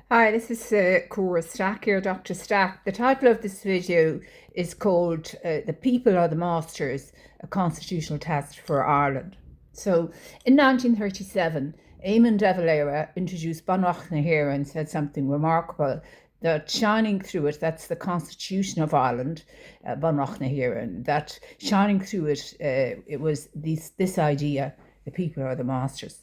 Hi, this is Cora Stack here, Dr. Stack. The title of this video is called The People Are the Masters, a Constitutional Test for Ireland. So, in 1937, Éamon de Valera introduced Bunreacht na hÉireann and said something remarkable that shining through it, that's the Constitution of Ireland, Bunreacht na hÉireann, that shining through it, it was this idea, the people are the masters.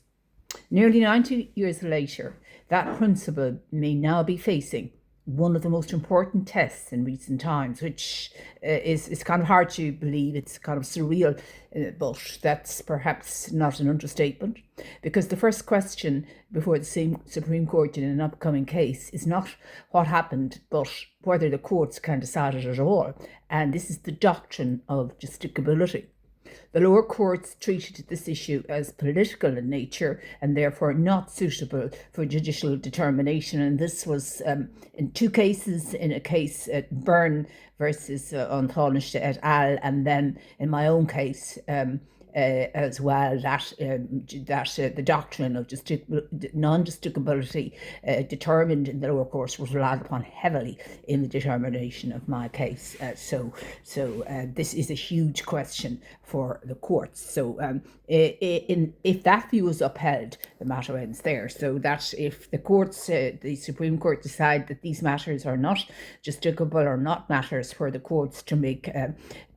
Nearly 90 years later, that principle may now be facing one of the most important tests in recent times, which is kind of hard to believe. It's kind of surreal, but that's perhaps not an understatement, because the first question before the same Supreme Court in an upcoming case is not what happened, but whether the courts can decide it at all. And this is the doctrine of justiciability. The lower courts treated this issue as political in nature and therefore not suitable for judicial determination. And this was in two cases, in a case at Byrne versus An Taoiseach et al., and then in my own case as well, that the doctrine of non-justiciability determined in the lower courts was relied upon heavily in the determination of my case. So this is a huge question for the courts. So if that view is upheld, the matter ends there. So that if the courts, the Supreme Court, decide that these matters are not justicable or not matters for the courts to make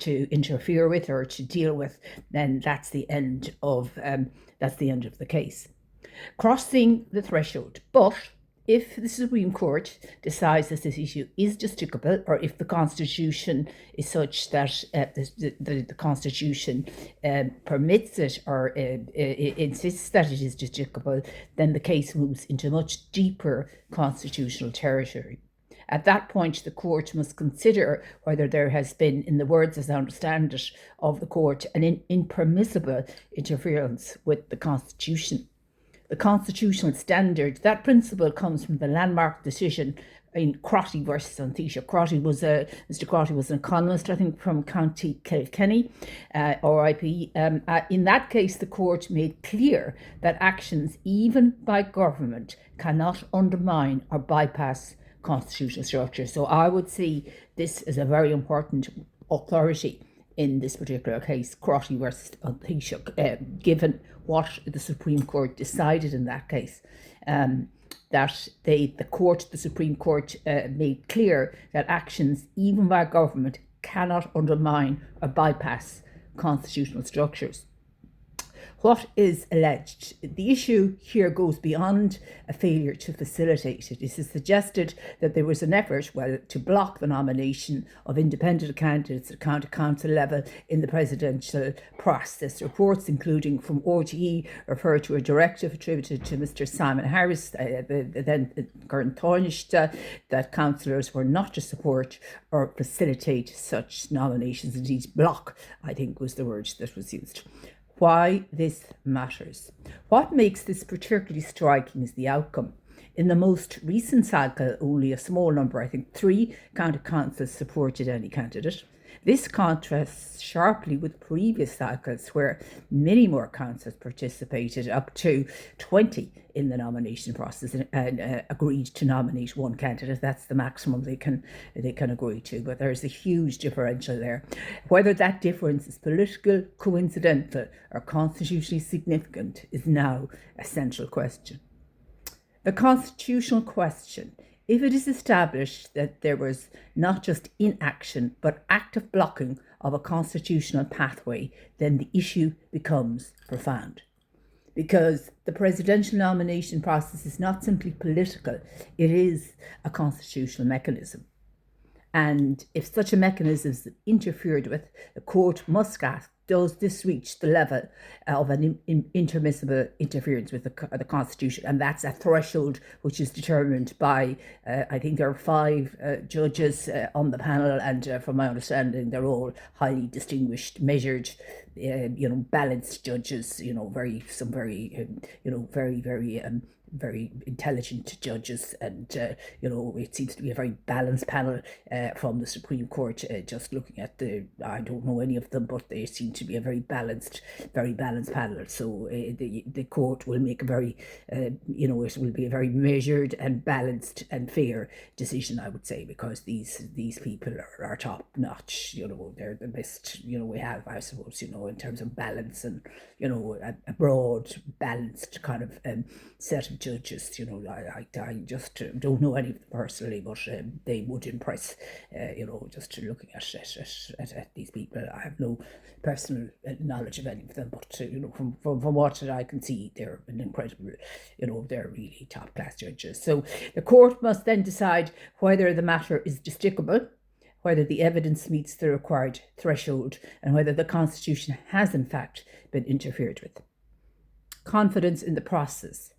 to interfere with or to deal with, then that's the end of the case. Crossing the threshold, but if the Supreme Court decides that this issue is justicable, or if the Constitution is such that the Constitution permits it or insists that it is justicable, then the case moves into much deeper constitutional territory. At that point, the court must consider whether there has been, in the words as I understand it of the court, an impermissible interference with the Constitution. The constitutional standard, that principle comes from the landmark decision in Crotty versus An Taoiseach. Mr. Crotty was an economist, I think, from County Kilkenny, RIP. In that case, the court made clear that actions, even by government, cannot undermine or bypass constitutional structure. So I would see this as a very important authority in this particular case, Crotty versus An Taoiseach, given what the Supreme Court decided in that case. That the Supreme Court made clear that actions, even by government, cannot undermine or bypass constitutional structures. What is alleged? The issue here goes beyond a failure to facilitate it. It is suggested that there was an effort, to block the nomination of independent candidates at county council level in the presidential process. Reports, including from RTE, refer to a directive attributed to Mr. Simon Harris, the then current Taoiseach, that councillors were not to support or facilitate such nominations. Indeed, block, I think, was the word that was used. Why this matters. What makes this particularly striking is the outcome. In the most recent cycle, only a small number, I think 3 county councils supported any candidate. This contrasts sharply with previous cycles where many more councils participated, up to 20 in the nomination process, and agreed to nominate one candidate. That's the maximum they can agree to, but there's a huge differential there. Whether that difference is political, coincidental, or constitutionally significant is now a central question. The constitutional question: if it is established that there was not just inaction but active blocking of a constitutional pathway, then the issue becomes profound. Because the presidential nomination process is not simply political, it is a constitutional mechanism. And if such a mechanism is interfered with, the court must ask, does this reach the level of an impermissible interference with the Constitution? And that's a threshold which is determined by, I think there are 5 judges on the panel, and from my understanding, they're all highly distinguished, measured, balanced judges, very very intelligent judges, and it seems to be a very balanced panel from the Supreme Court. Just looking at I don't know any of them, but they seem to be a very balanced panel. So the court will make a very, it will be a very measured and balanced and fair decision, I would say, because these people are top notch. They're the best we have, I suppose. In terms of balance and a broad, balanced kind of set of judges. I just don't know any of them personally, but they would impress. Just looking at these people, I have no personal knowledge of any of them, but from what I can see, they're an incredible, they're really top class judges. So the court must then decide whether the matter is justiciable, whether the evidence meets the required threshold, and whether the Constitution has in fact been interfered with. Confidence in the process.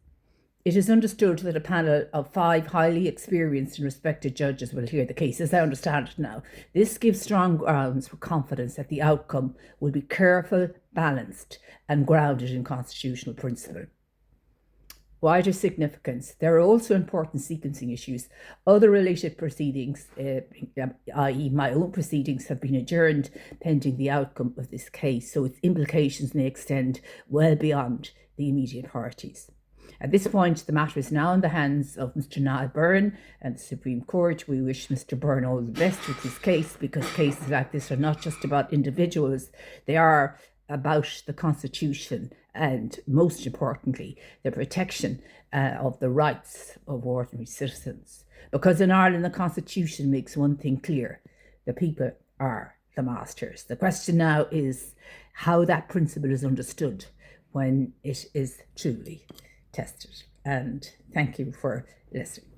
It is understood that a panel of 5 highly experienced and respected judges will hear the case, as I understand it now. This gives strong grounds for confidence that the outcome will be careful, balanced, and grounded in constitutional principle. Wider significance. There are also important sequencing issues. Other related proceedings, i.e. my own proceedings, have been adjourned pending the outcome of this case, so its implications may extend well beyond the immediate parties. At this point, the matter is now in the hands of Mr. Niall Byrne and the Supreme Court. We wish Mr. Byrne all the best with his case, because cases like this are not just about individuals, they are about the Constitution and, most importantly, the protection of the rights of ordinary citizens. Because in Ireland, the Constitution makes one thing clear: the people are the masters. The question now is how that principle is understood when it is truly tested. And thank you for listening.